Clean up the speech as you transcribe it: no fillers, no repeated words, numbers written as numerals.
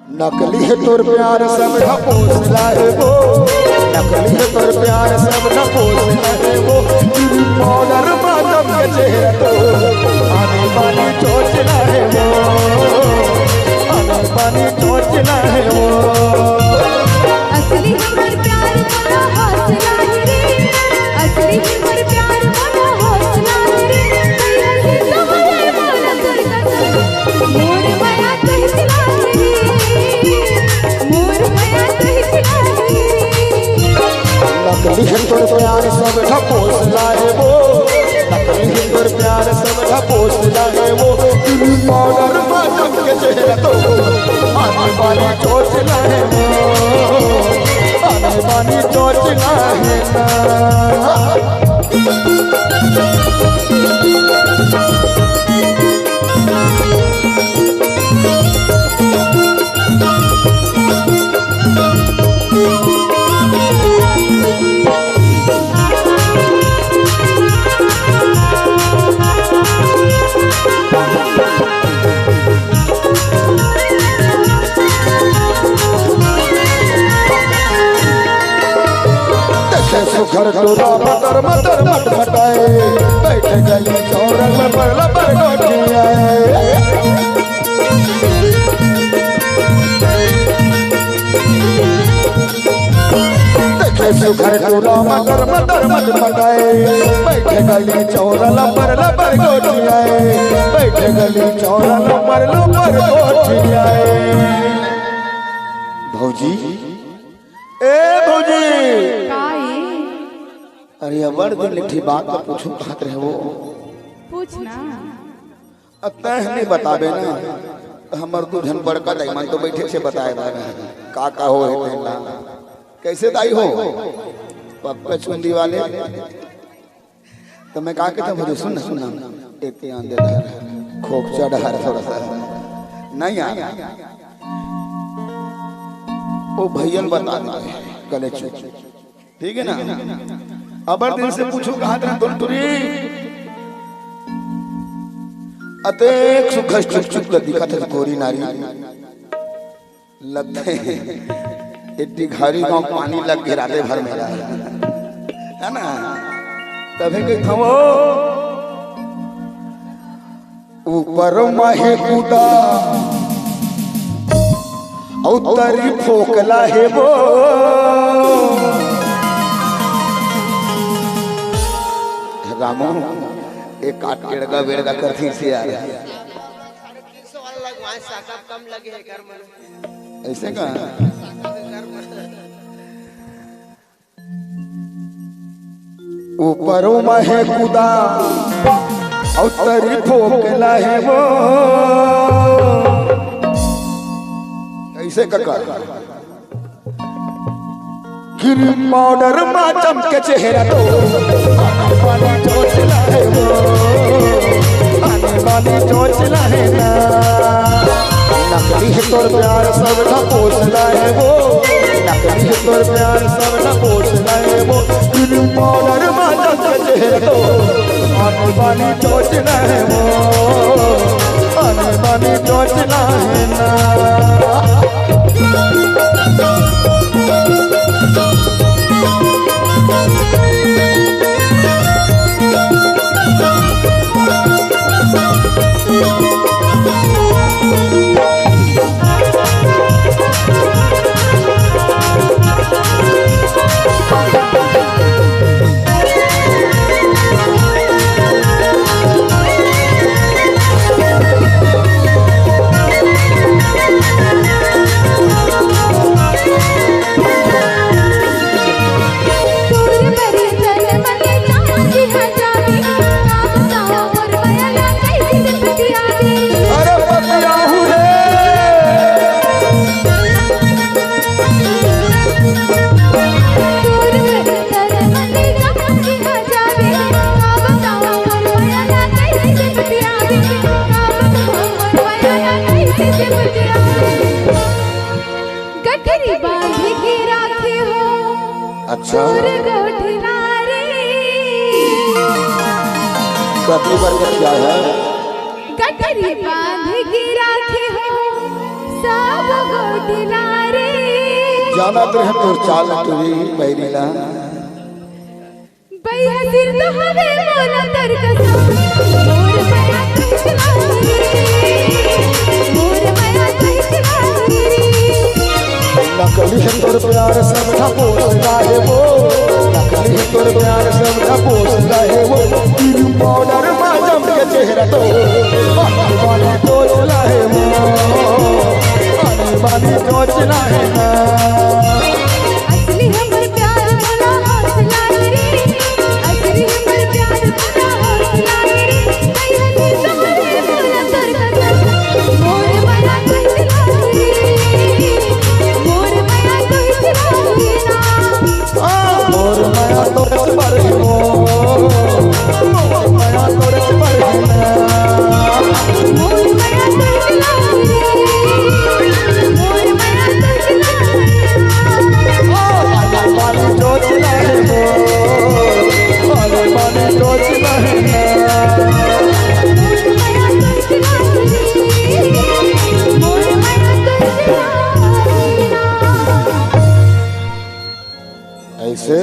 नकली है तोर प्यार सब ढपोस लाए वो, नकली है तोर प्यार सब ढपोस लाए वो। पाउडर बादम के चेहरा तो आने वाली चोच लाए वो, आने वाली चोच लाए वो। असली हमर प्यार मोरा हौसला रे, असली हमर प्यार मोरा हौसला रे। तेरे सवाल मोरा कर कसम मोर माया कहला रे, मोर माया कहला रे। नकली है तोर प्यार सब ढपोस लाए वो, नकली है तोर प्यार सब ढपोस लाए वो। पाउडर बादम के चेहरा तो आने वाली चोच लाए वो, आने वाली चोच लाए ना। सुखर टोला मटर मटर मट मटाए, बैठे गली चौरंग में परला पर गोटियाए। देखे सुखर टोला मटर मटर मट मटाए, बैठे गली चौरंग परला पर गोटियाए, बैठे गली चौरंग परला पर गोटियाए। भौजी ए भौजी, अरे अबर दिन लिखी बात तो पूछू कहत रहे वो, पूछना अतः नहीं बताबे ना तो हमर दू जन बड़का दाईमान तो बैठे से बताए का हो है ना कैसे दाई हो पप्पा चुंदी वाले। तो मैं कहा कहता मुझे सुन सुन एक ध्यान दे खोप चढ़ा थोड़ा सा नहीं आ वो भैया बता दे गले ठीक है ना। अबर दिल से पूछो कहा था तुरी अते सुख चुप चुप कर दिखा था गोरी नारी लगते इतनी घारी गांव पानी लग गिरा दे भर मेरा है ना। तभी कही था वो ऊपर माहे कूदा उतरी फोकला है वो। रामो एक काट केड़गा बेड़गा करती से यार 350 वाला लगवाए साका कम लगे है घर में ऐसे का ऊपर महे कूदा उतरी ठोकला है वो। ऐसे का गिर पाउडर माँ चमके चेहरा तो आने वाली चोच लाए वो, आने वाली चोच लाए ना। नकली है तोर प्यार सब ढपोस लाए वो, नकली है तोर प्यार सब ढपोस लाए वो। गिर पाउडर माँ चमके चेहरा तो आने वाली चोच लाए वो, आने वाली चोच लाए ना। अच्छा कभी बरकत क्या है गठरी बांध के राखे हो सब दिला रे जाना तो है तोर चाल तुरी बैरीला भैया सिर तो हवे मोला तर कसम मोर माया कहला रे मोर माया कहला रे नकली है तोर प्यार सब ठपोसता है वो नकली है तोर प्यार सब ठपोसता है वो क्रीम पाउडर माजम के चेहरा तो बानी तो चला है वो बानी तो चला है ना असली हमर प्यार मोला हौसला रे असली हमर प्यार मोला हौसला रे भैया सिर तो हवे मोला तर कसम मोर माया कहला रे मोर माया कहला रे ना मोर माया तोर पर है वो मोर माया तोर पर है ना मोर माया कहला रे मोर माया कहला बानी तो चला है वो बानी तो चला है ना मोर माया कहला रे मोर माया कहला ऐसे